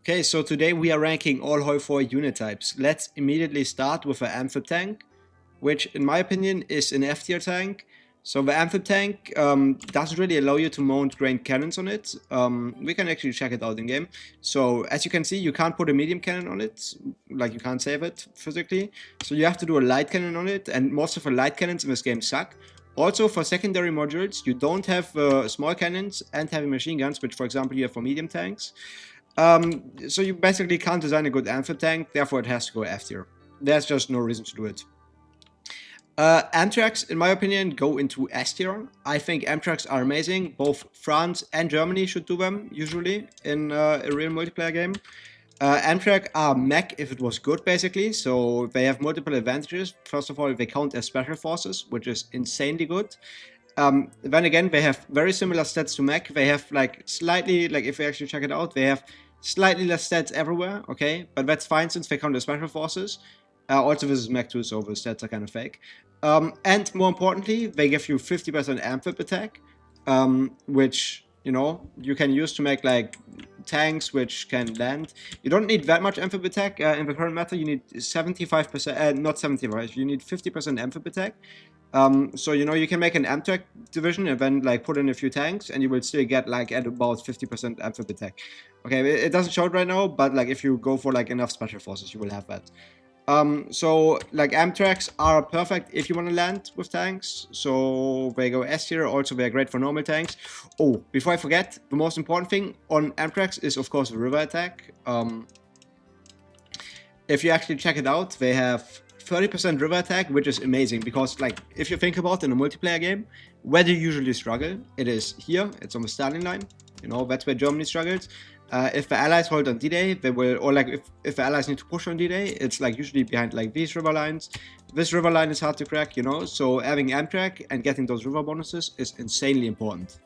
Okay, so today we are ranking all HOI4 unit types. Let's immediately start with an Amphib tank, which in my opinion is an F tier tank. So the Amphib tank doesn't really allow you to mount grained cannons on it. We can actually check it out in game. So as you can see, you can't put a medium cannon on it, like you can't save it physically. So you have to do a light cannon on it, and most of the light cannons in this game suck. Also, for secondary modules, you don't have small cannons and heavy machine guns, which for example you have for medium tanks. So you basically can't design a good Amphib tank, therefore it has to go F tier. There's just no reason to do it. Amtraks, in my opinion, go into S tier. I think Amtraks are amazing. Both France and Germany should do them, usually, in a real multiplayer game. Amtrak are mech if it was good, basically, so they have multiple advantages. First of all, they count as special forces, which is insanely good. Then again, they have very similar stats to mech. They have like slightly, like if we actually check it out, they have slightly less stats everywhere, okay? But that's fine since they count as special forces. Also, this is mech too, so the stats are kind of fake. And more importantly, they give you 50% amphib attack, which, you know, you can use to make like tanks which can land. You don't need that much amphib attack in the current meta. You need 75%, not 75, you need 50% amphib attack. So, you know, you can make an Amtrak division and then like put in a few tanks and you will still get like at about 50% amphib attack. Okay, it doesn't show it right now, but like if you go for like enough special forces, you will have that. So like Amtraks are perfect if you want to land with tanks. So they go S tier. Also, they're great for normal tanks. Oh, before I forget, the most important thing on Amtraks is of course the river attack. If you actually check it out, they have 30% river attack, which is amazing because like if you think about it in a multiplayer game, where do you usually struggle? It is here. It's on the starting line. You know, that's where Germany struggles. If the allies hold on D-Day, they will, or like if the allies need to push on D-Day, it's like usually behind like these river lines. This river line is hard to crack, you know, so having Amtrak and getting those river bonuses is insanely important.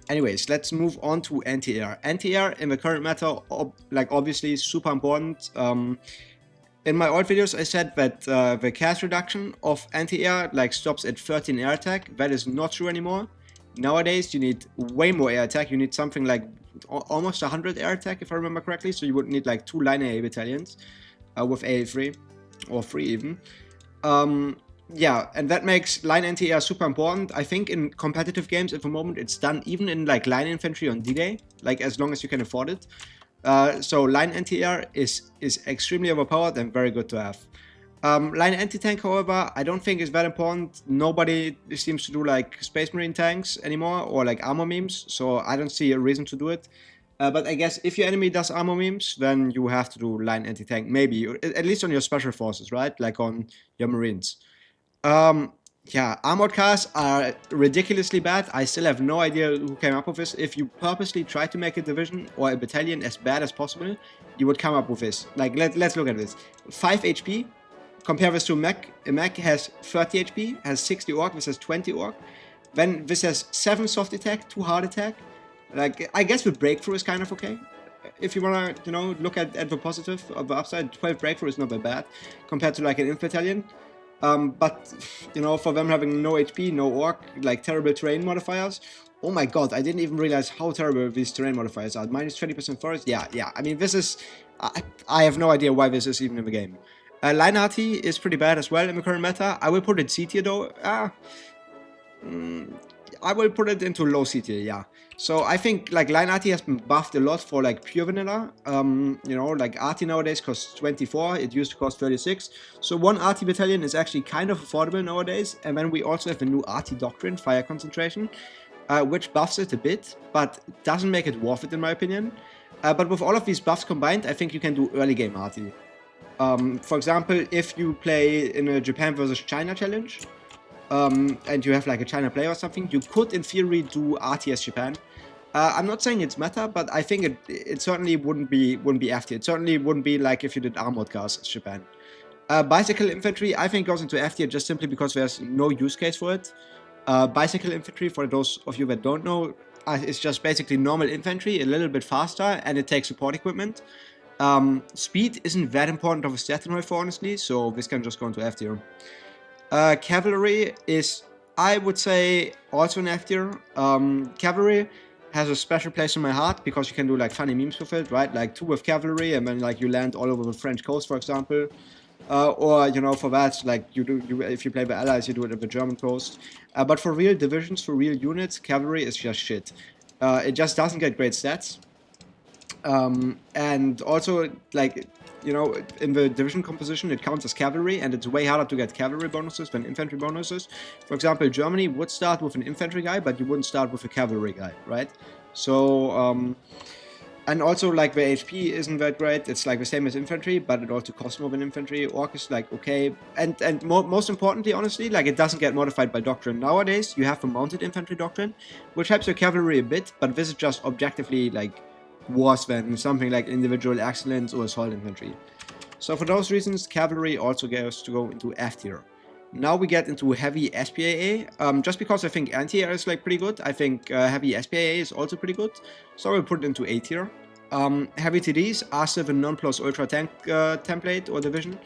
Anyways, let's move on to anti-air. Anti-air in the current meta, like obviously super important. In my old videos, I said that the cast reduction of anti-air like stops at 13 air attack. That is not true anymore. Nowadays, you need way more air attack. You need something like almost 100 air attack, if I remember correctly. So you would need like 2 line AA battalions with AA3 or 3 even. Yeah, and that makes line anti-air super important. I think in competitive games at the moment, it's done even in like line infantry on D-Day, like as long as you can afford it. So line anti-air is extremely overpowered and very good to have. Line anti-tank, however, I don't think is that important. Nobody seems to do like Space Marine tanks anymore or like armor memes, so I don't see a reason to do it. But I guess if your enemy does armor memes, then you have to do line anti-tank, maybe, at least on your special forces, right? Like on your Marines. Yeah, armored cars are ridiculously bad. I still have no idea who came up with this. If you purposely try to make a division or a battalion as bad as possible, you would come up with this. Like, let's look at this. 5 HP. Compare this to a mech. A mech has 30 HP, has 60 orc, this has 20 orc. Then this has 7 soft attack, 2 hard attack. Like, I guess the breakthrough is kind of okay. If you wanna, you know, look at the positive of the upside, 12 breakthrough is not that bad compared to like an inf battalion. But, you know, for them having no HP, no orc, like terrible terrain modifiers, oh my god, I didn't even realize how terrible these terrain modifiers are. Minus 20% forest, yeah, I mean, this is, I have no idea why this is even in the game. Line RT is pretty bad as well in the current meta. I will put it C tier though. I will put it into low C tier, yeah. So I think like line RT has been buffed a lot for like pure vanilla. You know, like RT nowadays costs 24, it used to cost 36. So one RT battalion is actually kind of affordable nowadays. And then we also have the new RT doctrine, fire concentration, which buffs it a bit, but doesn't make it worth it in my opinion. But with all of these buffs combined, I think you can do early game RT. For example, if you play in a Japan versus China challenge, and you have like a China player or something, you could in theory do RTS Japan. I'm not saying it's meta, but I think it certainly wouldn't be F tier. It certainly wouldn't be like if you did armored cars as Japan. Bicycle infantry, I think, goes into F tier just simply because there's no use case for it. Bicycle infantry, for those of you that don't know, is just basically normal infantry, a little bit faster, and it takes support equipment. Speed isn't that important of a stat in HOI4, honestly, so this can just go into F tier. Cavalry is, I would say, also an F tier. Cavalry has a special place in my heart because you can do like funny memes with it, right? Like 2 with cavalry, and then like you land all over the French coast, for example. Or you know, for that, like if you play the allies, you do it at the German coast. But for real divisions, for real units, cavalry is just shit. It just doesn't get great stats. And also, like, you know, in the division composition, it counts as cavalry, and it's way harder to get cavalry bonuses than infantry bonuses. For example, Germany would start with an infantry guy, but you wouldn't start with a cavalry guy, right? So, and also, like, the HP isn't that great. It's like the same as infantry, but it also costs more than infantry. Orc is like okay, and most importantly, honestly, like, it doesn't get modified by doctrine. Nowadays, you have the mounted infantry doctrine, which helps your cavalry a bit, but this is just objectively like worse than something like individual excellence or assault infantry. So for those reasons, cavalry also gets to go into F tier. Now we get into heavy SPAA. Just because I think anti-air is like pretty good, I think heavy SPAA is also pretty good. So we'll put it into A tier. Heavy TDs are still the non-plus ultra tank template or division.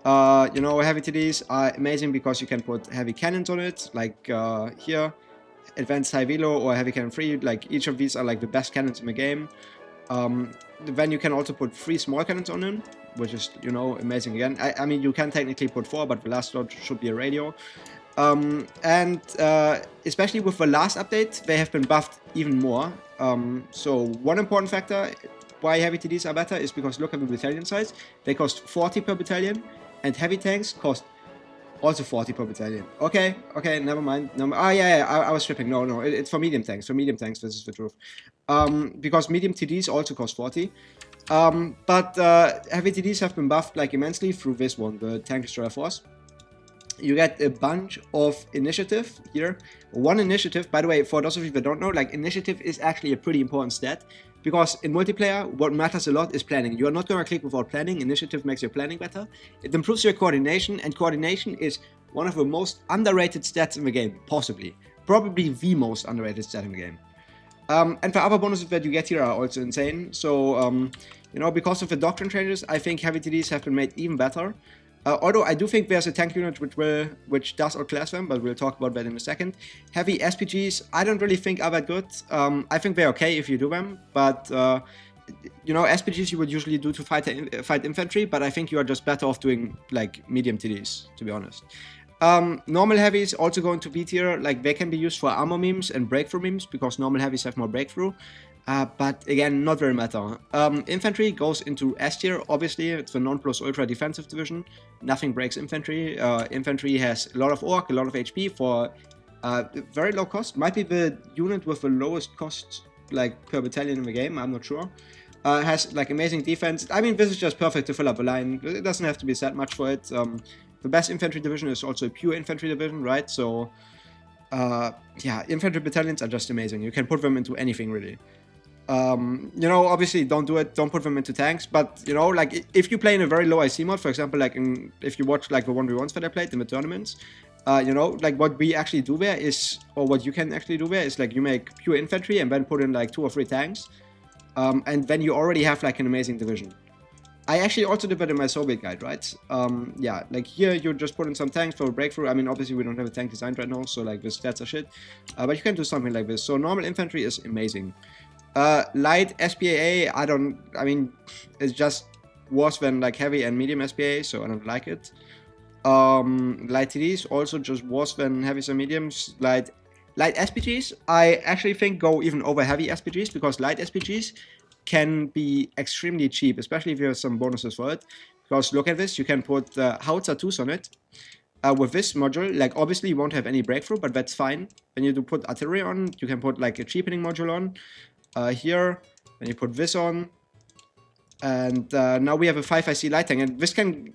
You know, heavy TDs are amazing because you can put heavy cannons on it, like here, advanced high velo or heavy cannon 3. Like, each of these are like the best cannons in the game. Then you can also put 3 small cannons on them, which is, you know, amazing again. I mean, you can technically put 4, but the last slot should be a radio. Especially with the last update, they have been buffed even more. So one important factor why heavy TDs are better is because look at the battalion size. They cost 40 per battalion, and heavy tanks cost also 40 per battalion. Okay, never mind. No, I was stripping. No, it's for medium tanks. For medium tanks, this is the truth. Because medium TDs also cost 40. But heavy TDs have been buffed like immensely through this one, the Tank Destroyer Force. You get a bunch of initiative here. One initiative, by the way, for those of you that don't know, like, initiative is actually a pretty important stat. Because in multiplayer, what matters a lot is planning. You are not going to click without planning. Initiative makes your planning better. It improves your coordination, and coordination is one of the most underrated stats in the game, possibly. Probably the most underrated stat in the game. And the other bonuses that you get here are also insane. So, you know, because of the doctrine changes, I think heavy TDs have been made even better. Although I do think there's a tank unit which does outclass them, but we'll talk about that in a second. Heavy SPGs, I don't really think are that good. I think they're okay if you do them, but you know, SPGs you would usually do to fight infantry, but I think you are just better off doing like medium TDs, to be honest. Normal heavies also go into B tier. Like, they can be used for armor memes and breakthrough memes because normal heavies have more breakthrough. But again, not very meta. Infantry goes into S tier, obviously. It's the non-plus ultra defensive division. Nothing breaks infantry. Infantry has a lot of orc, a lot of HP for very low cost. Might be the unit with the lowest cost, like, per battalion in the game, I'm not sure. Has like amazing defense. I mean, this is just perfect to fill up a line. It doesn't have to be said much for it. The best infantry division is also a pure infantry division, right? So, yeah, infantry battalions are just amazing. You can put them into anything, really. You know, obviously don't do it, don't put them into tanks, but, you know, like, if you play in a very low IC mod, for example, like if you watch like the 1v1s that I played in the tournaments, you know, like, what we actually do there is, or what you can actually do there is, like, you make pure infantry and then put in like 2 or 3 tanks, and then you already have like an amazing division. I actually also did that in my Soviet guide, right? Yeah, like, here you just put in some tanks for a breakthrough. I mean, obviously we don't have a tank designed right now, so like the stats are shit, but you can do something like this. So normal infantry is amazing. Light SPAA, I mean, it's just worse than like heavy and medium SPAA, so I don't like it. Light TDs also just worse than heavies and mediums. Light SPGs, I actually think go even over heavy SPGs, because light SPGs can be extremely cheap, especially if you have some bonuses for it. Because look at this, you can put Howitzer 2s on it. With this module, like, obviously you won't have any breakthrough, but that's fine. When you do put artillery on, you can put like a cheapening module on here, and you put this on, and now we have a 5 IC light tank, and this can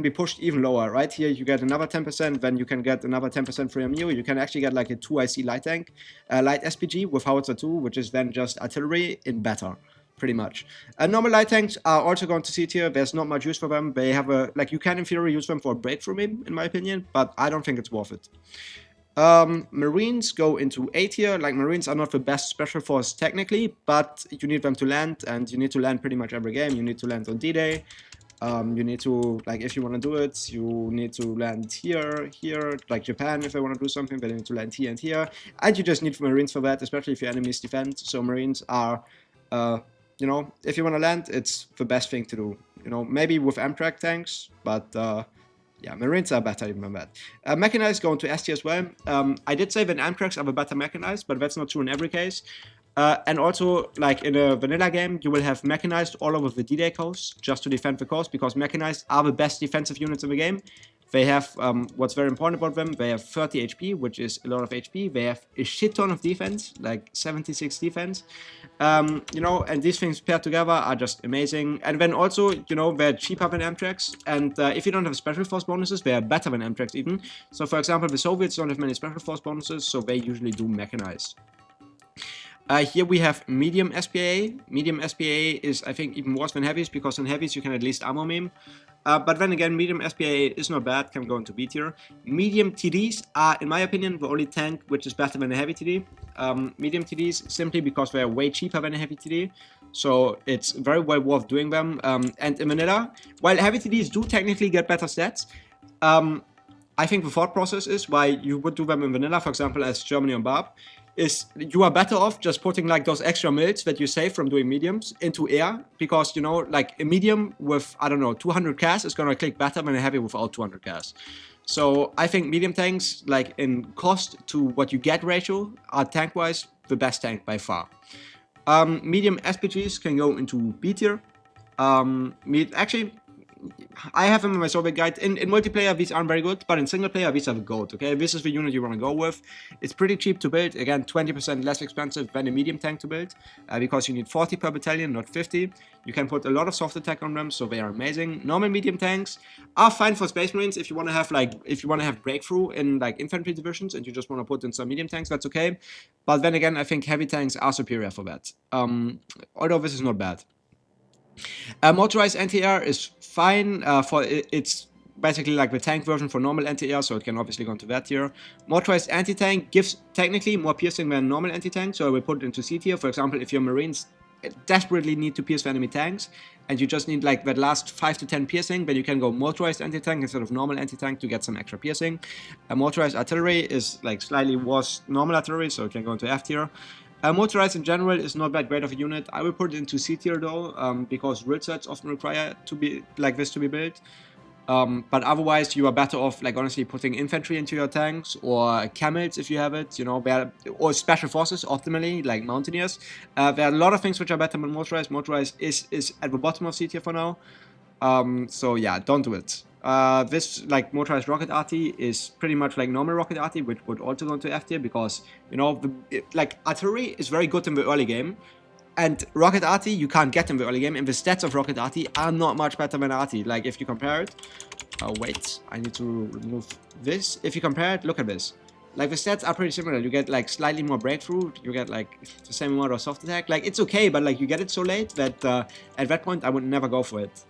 be pushed even lower. Right here you get another 10%, then you can get another 10% from you. You can actually get like a 2 IC light tank, light SPG with Howitzer 2, which is then just artillery in better, pretty much. Normal light tanks are also going to C tier. There's not much use for them. They have a, like, you can in theory use them for a breakthrough meme, in my opinion, but I don't think it's worth it. Marines go into A tier. Like, Marines are not the best special force technically, but you need them to land, and you need to land pretty much every game. You need to land on D-Day. You need to, like, if you want to do it, you need to land here, like Japan, if they want to do something, they need to land here and here. And you just need Marines for that, especially if your enemies defend. So Marines are, you know, if you want to land, it's the best thing to do. You know, maybe with Amtrak tanks, but yeah, Marines are better even than that. Mechanized going to ST as well. I did say that Amtraks are the better mechanized, but that's not true in every case. And also, like in a vanilla game, you will have mechanized all over the D-Day coast just to defend the coast, because mechanized are the best defensive units in the game. They have, what's very important about them, they have 30 HP, which is a lot of HP. They have a shit ton of defense, like 76 defense. You know, and these things paired together are just amazing. And then also, you know, they're cheaper than Amtraks. And if you don't have special force bonuses, they are better than Amtraks even. So for example, the Soviets don't have many special force bonuses, so they usually do mechanized. Here we have medium SPA. Medium SPA is, I think, even worse than heavies, because in heavies you can at least ammo meme. But then again, medium SPA is not bad, can go into B tier. Medium TDs are, in my opinion, the only tank which is better than a heavy TD. Medium TDs simply because they are way cheaper than a heavy TD. So it's very well worth doing them. And in vanilla, while heavy TDs do technically get better stats, I think the thought process is why you would do them in vanilla, for example, as Germany on Barb, is you are better off just putting like those extra mils that you save from doing mediums into air, because, you know, like a medium with, I don't know, 200 CAS is gonna click better than a heavy without 200 CAS. So I think medium tanks, like in cost to what you get ratio, are tank-wise the best tank by far. Medium SPGs can go into B tier. Actually, I have them in my Soviet guide. In multiplayer, these aren't very good, but in single player, these are the gold, okay? This is the unit you want to go with. It's pretty cheap to build. Again, 20% less expensive than a medium tank to build, because you need 40 per battalion, not 50. You can put a lot of soft attack on them, so they are amazing. Normal medium tanks are fine for Space Marines if you want to have, like, if you want to have breakthrough in, like, infantry divisions and you just want to put in some medium tanks, that's okay. But then again, I think heavy tanks are superior for that. Although this is not bad. Motorized anti-air is fine. It's basically like the tank version for normal anti-air, so it can obviously go into that tier. Motorized anti-tank gives technically more piercing than normal anti-tank, so I will put it into C tier. For example, if your Marines desperately need to pierce the enemy tanks, and you just need like that last 5 to 10 piercing, then you can go motorized anti-tank instead of normal anti-tank to get some extra piercing. Motorized artillery is like slightly worse normal artillery, so it can go into F tier. Motorized in general is not that great of a unit. I will put it into C tier though, because drill sets often require to be like this to be built. But otherwise, you are better off, like, honestly, putting infantry into your tanks, or camels if you have it, you know, or special forces optimally, like mountaineers. There are a lot of things which are better than motorized. Motorized is at the bottom of C tier for now. So yeah, don't do it. This, like, motorized rocket arty is pretty much like normal rocket arty, which would also go into F tier, because, you know, like, artillery is very good in the early game, and rocket arty you can't get in the early game, and the stats of rocket arty are not much better than arty. Like, if you compare it, wait, I need to remove this. If you compare it, look at this. Like, the stats are pretty similar. You get like slightly more breakthrough, you get like the same amount of soft attack. Like, it's okay, but like you get it so late that at that point I would never go for it.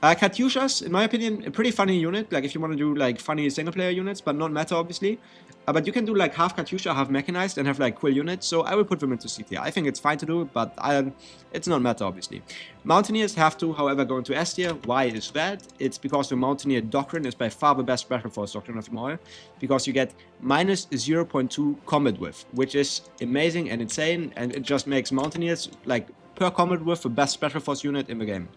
Katyushas, in my opinion, a pretty funny unit, like if you want to do like funny single player units, but not meta obviously. But you can do like half Katyusha, half mechanized, and have like cool units, so I will put them into C tier. I think it's fine to do, but it's not meta obviously. Mountaineers have to, however, go into S tier. Why is that? It's because the Mountaineer doctrine is by far the best special force doctrine of them all, because you get minus 0.2 combat width, which is amazing and insane, and it just makes Mountaineers, like, per combat width, the best special force unit in the game.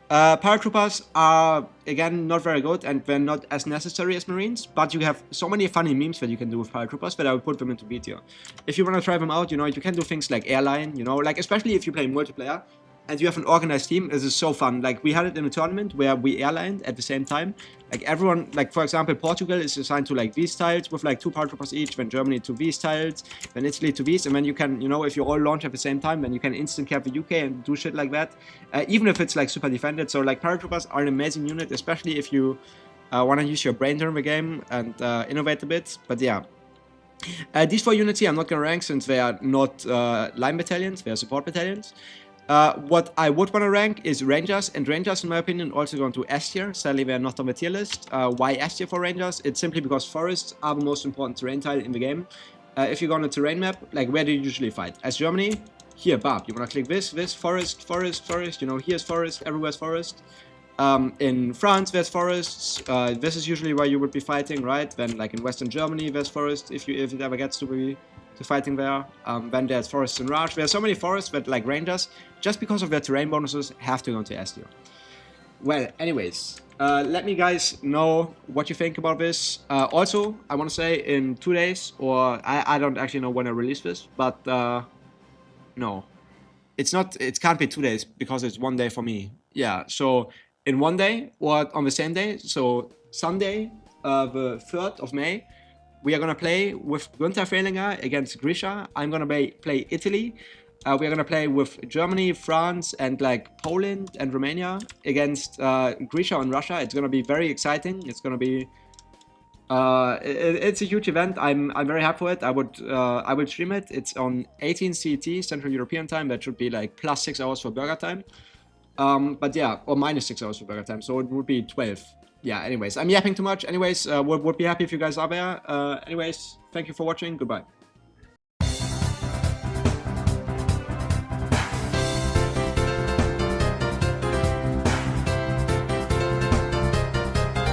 Paratroopers are, again, not very good, and they're not as necessary as Marines, but you have so many funny memes that you can do with paratroopers that I would put them into B tier. If you want to try them out, you know, you can do things like airline, you know, like, especially if you play multiplayer and you have an organized team, this is so fun. Like, we had it in a tournament where we airlined at the same time. Like, everyone, like, for example, Portugal is assigned to like these tiles with like 2 paratroopers each, then Germany to these tiles, then Italy to these, and then you can, you know, if you all launch at the same time, then you can instant cap the UK and do shit like that, even if it's like super defended. So like, paratroopers are an amazing unit, especially if you want to use your brain during the game and innovate a bit. But yeah. These 4 units here I'm not going to rank, since they are not line battalions, they are support battalions. What I would want to rank is Rangers, and Rangers, in my opinion, also going to S tier. Sadly, they're not on the tier list. Why S tier for Rangers? It's simply because forests are the most important terrain tile in the game. If you go on a terrain map, like, where do you usually fight? As Germany, here, Barb. You want to click this, forest, forest, forest, you know, here's forest, everywhere's forest. In France, there's forests. This is usually where you would be fighting, right? Then, like in Western Germany, there's forests. If it ever gets to fighting there. Then there's forests in Raj. There are so many forests that, like rangers, just because of their terrain bonuses, have to go into S tier. Well, anyways, let me guys know what you think about this. Also, I want to say in 2 days, or I don't actually know when I release this, but no, it's not. It can't be 2 days because it's 1 day for me. Yeah, so in 1 day or on the same day, so Sunday, the 3rd of May, we are gonna play with Günther Fehlinger against Grisha. I'm gonna play Italy. We are gonna play with Germany, France, and like Poland and Romania against Grisha and Russia. It's gonna be very exciting. It's gonna be it's a huge event. I'm very happy for it. I will stream it. It's on 18 CET Central European time. That should be like plus 6 hours for burger time. But yeah, or minus 6 hours for burger time. So it would be 12. Yeah. Anyways, I'm yapping too much. Anyways, would be happy if you guys are there. Anyways, thank you for watching. Goodbye.